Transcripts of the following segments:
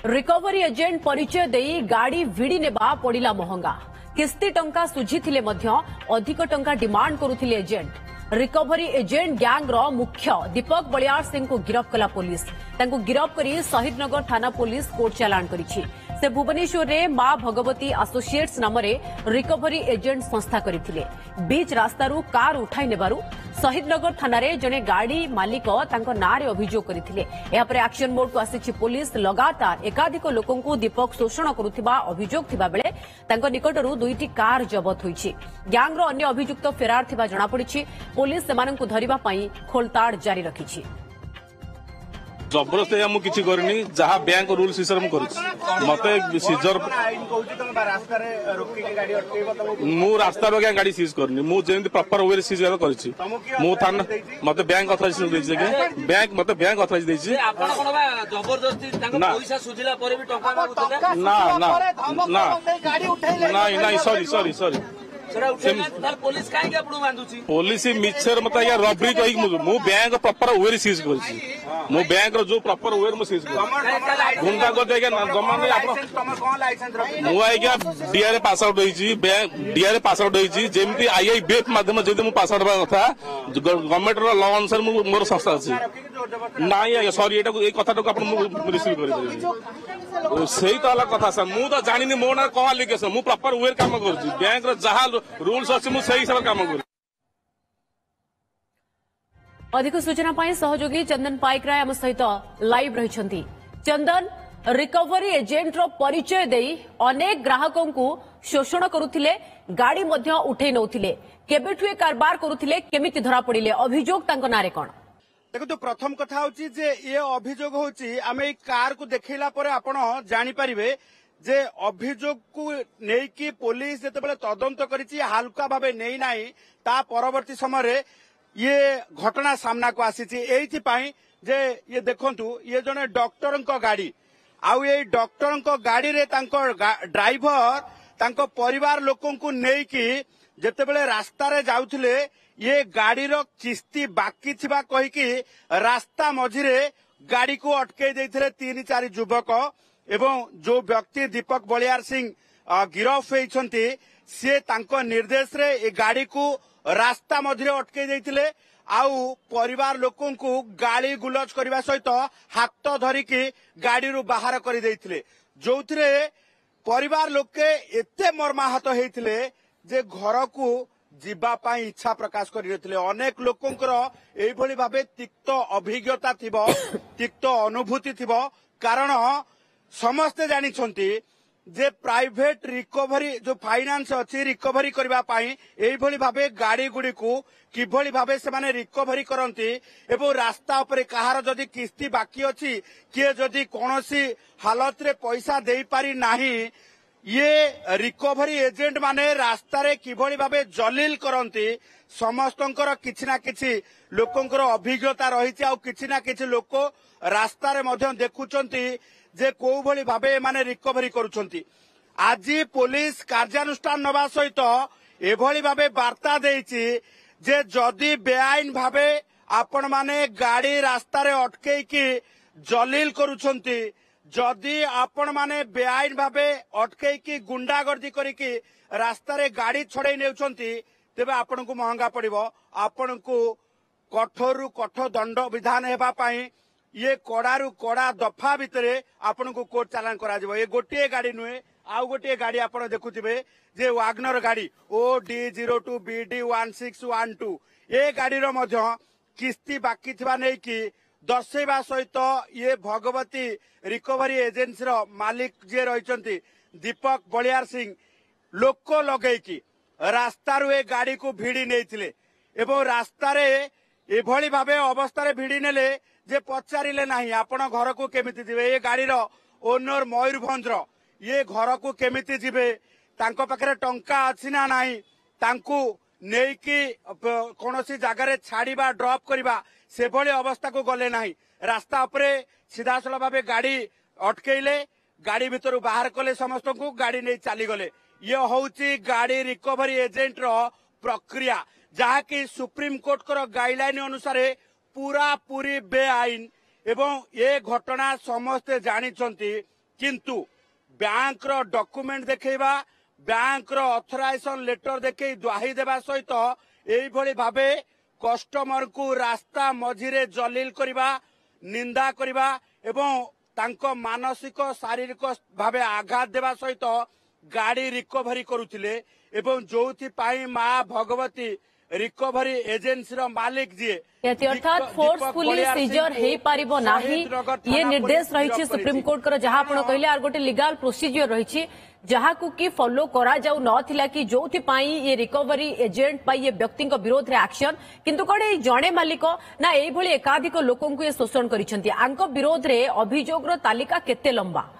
Recovery agent परिचय देई गाड़ी भिड़ी नेबा पड़िला महंगा किस्ती टंका सुझिथिले मध्य अधिक टंका डिमांड करुथिले एजेंट। रिकवरी एजेंट गैंग रो मुख्य दीपक बलियार सिंह को गिरफ्त कला पुलिस। तांको गिरफ्त करी शहीदनगर थाना पुलिस कोर्ट चालान करिछि। से भुवनेश्वर रे मां भगवती एसोसिएट्स नाम रे रिकवरी एजेंट संस्था करिथिले। बीच रास्तारू कार उठाई नेबारू शहीदनगर थाना रे जने गाड़ी मालिक तांको नारे अभियोग करिथिले। एहा परे एक्शन मोड को आसिछि पुलिस। लगातार एकाधिक लोकंकु दीपक शोषण करुथिबा अभियोग थिबा बेले तांको निकटरू दुईटी कार जबत होईछि। गैंग रो अन्य अभियुक्त फेरार थिबा जणा पड़िछि। पुलिस सेमानंकु धरिबा पई खोलताड़ जारी रखिछि। जबरदस्त मु किछि करनी जहा बैंक रूल्स हिसाब में करिछि मते सीजर मु रास्ता रो गाड़ी सीज करनी मु जेंति प्रॉपर वे सीज करिछि मु थाना मते बैंक ऑथराइजेशन दैछि के बैंक मते बैंक ऑथराइज दैछि आपण कोन बा जबरदस्ती ताको पैसा सुझिला परे भी टका मागुतले ना ना ना गाड़ी उठाइले नहीं सॉरी पुलिस काहे के आपन बांधुछि पुलिस मिक्सर मत या रबरी कहि मु बैंक प्रॉपर वे सीज करछि मु बैंक रो जो प्रॉपर वे मु सीज कर गुंडा को देके जमा नहीं आपण तम कोन लाइसेंस रखि मु आइगा डीआर पास आउट होईछि बैंक डीआर पास आउट होईछि जेमति आईआईबीएफ माध्यम जेते मु पास आउट बा कथा गवर्नमेंट रो लॉ अनुसार मु मोर संस्था अछि नाही सॉरी एटा ए कथा को आपण रिसीव करि सही तो अलग कथा सर मु तो जानिनी मो ना कोन एप्लीकेशन मु प्रॉपर वे काम करछि बैंक रो जहा रूल्स अछि मु सही हिसाब काम कर। अधिक सूचना पाई सहयोगी चंदन पाइकराय आम सहित लाइव रहिछंती। चंदन, रिकवरी एजेंट रो परिचय देई अनेक ग्राहकों को शोषण करुथिले गाड़ी मध्य उठै नउथिले केबेठु ए कारबार करुथिले केमिति धरा पड़िले अभियोग तांको नारे कोन? देखो तो प्रथम कथा होची जे ये अभियोग होची आमे कार को देखैला परे आपण जानि परिबे जे अभियोग को नेकी पुलिस जेतेबेले तदंत करिछि हल्का भाबे नेई नाही ता परवर्ती समय ये घटना सामना को आसीछि। एइथि पई जे ये देखंतु ये जने डॉक्टर को गाड़ी आउ ये डॉक्टर को गाड़ी रे तांको ड्राइवर तांको परिवार लोकन को नेकी जेतेबेले रास्ता रे जाउथिले ये गाड़ी रो किस्ती बाकी थिबा कहि कि रास्ता मझिरे गाड़ी को अटके देथिले 3-4 युवक एवं जो व्यक्ति दीपक बलियार सिंह गिरफ होइछंती से तांको निर्देश रे ए गाड़ी को रास्ता मझिरे अटके देथिले आउ परिवार लोकन को गाड़ी गुलज करबा सहित हाथ धरिकी गाड़ी रु बाहर कर देथिले जोथिरे परिवार लोके एते मर्माहत हेथिले जे घर को जीवा पाई इच्छा प्रकाश करथिले। अनेक लोकंकर एई भली भाबे तिक्त अभिज्ञता थिबो तिक्त अनुभूति थिबो कारण समस्ते जानिछंती जे प्राइवेट रिकवरी जो फाइनान्स अछि रिकवरी करबा पाई एई भली भाबे गाड़ी गुडी को किभली भाबे से माने रिकवरी करंती एवं रास्ता उपरे कहार जदी किस्ती बाकी अछि किए जदी कोनोसी हालत रे पैसा देई पारी नाही ये रिकवरी एजेंट माने रास्ता रे किभली भाबे जलील करंती समस्तंकर किछि ना किछि लोकंकर अभिज्ञता रहिछि आ किछि ना किछि लोक रास्ता रे मध्य देखुचंती जे को भली भाबे माने रिकवरी करूछंती। आज पुलिस कार्यानुष्ठान नबा सहित एभली भाबे वार्ता देइछि जे जदी बेआईन भाबे आपण माने गाड़ी रास्ता रे अटकेई कि जलील करूछंती जदि आपण माने बेआईन भाबे अटकेई कि गुंडागर्दी करिकी रास्ता रे गाड़ी छड़ाई नेउछंती तेबे आपण को महंगा पड़िबो आपण को कठोरु कठोर दंड विधान हेबा पाई ये कड़ारू कड़ा दफा भितरे आपण को कोर्ट चालान करा जिवो। ये गोटे गाड़ी नुहे आउ गोटे गाड़ी आपण देखुथिबे जे वागनर गाड़ी OD02 BD1612 ये गाड़ी रो मध्य किस्ती बाकी थिबा नै कि दर्शेबा सहित ये भगवती रिकवरी एजेंसी रो मालिक जे रहिचंती दीपक बलियार सिंह लोक लगेकी रास्ता रे गाड़ी को भिड़ी नेइथिले एवं रास्ता रे एभली भाबे अवस्था रे भिड़ी नेले जे पचारिले नाही आपण घर को केमिति जिवे ये गाड़ी रो ओनर मयूरभंज रो ये घर को केमिति जिवे तांको पाखरे टंका अछि ना नाही तांको नेकी कोनोसी जगह रे छाड़ीबा ड्रॉप करिबा से भली अवस्था को गले नाही रास्ता उपरे सीधासला भाबे गाड़ी अटकेइले गाड़ी भितरु बाहर कले समस्त को गाड़ी नै चली गले। ये होउची गाड़ी रिकवरी एजेंट रो प्रक्रिया जहा कि सुप्रीम कोर्ट को गाइडलाइन अनुसार पूरा पूरी बेआईन एवं ये घटना समस्ते जानिछंती किंतु बैंक रो डॉक्यूमेंट देखैबा बैंक रो ऑथराइजेशन लेटर देखै दुहाई देबा सहित एई भली भाबे कस्टमर को रास्ता मझिरे जलील करिबा निंदा करिबा एवं तांको मानसिक शारीरिक भावे आघात देबा सहित गाड़ी रिकवरी करुथिले एवं जोथि पाई मां भगवती रिकवरी एजेंसी रो मालिक जी अर्थात फोर्सफुली सीजर हे पारिबो नाही ये निर्देश रही सुप्रीम कोर्ट कर जहां आपण कहले आर गोटे लीगल प्रोसीजर रही जहां को कि फॉलो करा जाऊ नथिला कि जोथि पाई ये रिकवरी एजेंट पाई ये व्यक्ति विरोध रे एक्शन किंतु कोडे जणे मालिक ना एई भली एकाधिक लोकन को ये शोषण करिसंती आंको विरोध रे अभियोग रो तालिका केते लंबा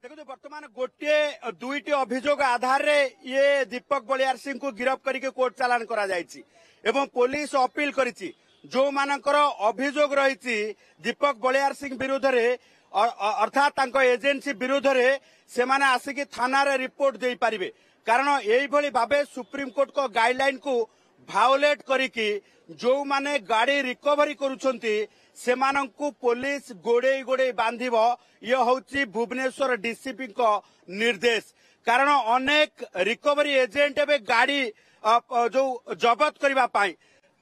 देखो वर्तमान गोटे दुईटी अभियोग आधार रे ये दीपक बलियार सिंह को गिरफ्त करके कोर्ट चालान करा जायछि एवं पुलिस अपील करिछि जो मानकर अभियोग रही दीपक बलियार सिंह विरुद्ध रे अर्थात तांको एजेंसी विरुद्ध रे से माने आसिकी थाना रे रिपोर्ट दे पारिबे कारण एई भली भाबे सुप्रीम कोर्ट को गाइडलाइन को भायोलेट करिकी जो माने गाड़ी रिकवरी करूछंती सेमानंकु पुलिस गोड़े गोड़े बांधिब ये होची भुवनेश्वर डीसीपी को निर्देश कारण अनेक रिकवरी एजेंट एवं गाड़ी जो जबत करबा पाई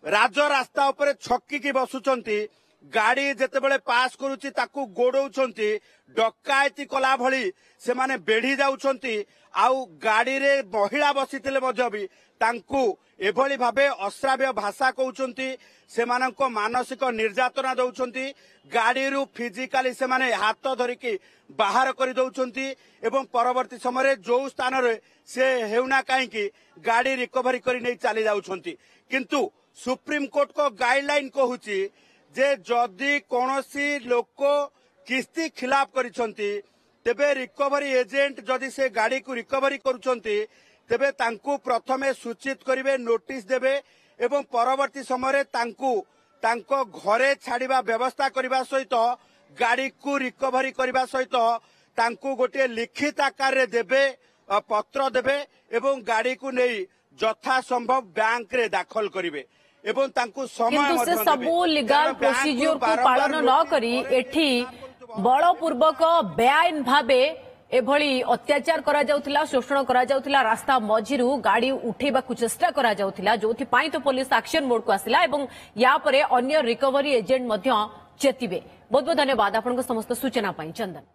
राज रास्ता उपरे छक्की बसुचंती गाड़ी जेतेबेले पास करूची ताकू गोड़ौछंती डकायती कला भली से माने बेढ़ी जाउछंती आउ गाड़ी रे महिला बसिथिले मध्य भी तांकू एभली भाबे अश्राव्य भाषा कहउछंती सेमानंको मानसिक निर्यातना दउछंती गाड़ी रु फिजिकली से माने हाथ धरिकी बाहर कर दउछंती एवं परवर्ती समय जो स्थान रे से हेउना काईकी गाड़ी रिकवरी करी नै चली जाउछंती किंतु सुप्रीम कोर्ट को गाइडलाइन कहूची जे जदि कोनोसी लोक किस्ती खिलाफ करिसंती तेबे रिकवरी एजेंट जदि से गाड़ी को रिकवरी करूछंती तेबे तांकू प्रथमे सूचित करिवे नोटिस देबे एवं परवर्ती समय तांको घरे छाड़िबा व्यवस्था करबा सहित गाड़ी को रिकवरी करबा सहित तांकू गोटे लिखित आकार रे देबे पत्र देबे एवं गाड़ी को नै यथा संभव बैंक रे दाखल करिवे एवं तांकू समय से सबू लीगल प्रोसीजर को पालन न करी एठी बलपूर्वक बेआईन भाबे एभली अत्याचार करा जाउथिला शोषण करा जाउथिला रास्ता मझिरु गाड़ी उठेबा को चेष्टा करा जाउथिला जोथि पाई तो पुलिस एक्शन मोड को आसिला एवं या परे अन्य रिकवरी एजेंट मध्य चेतिबे बहुत बहुत धन्यवाद आपन समस्त सूचना पाई चंदन।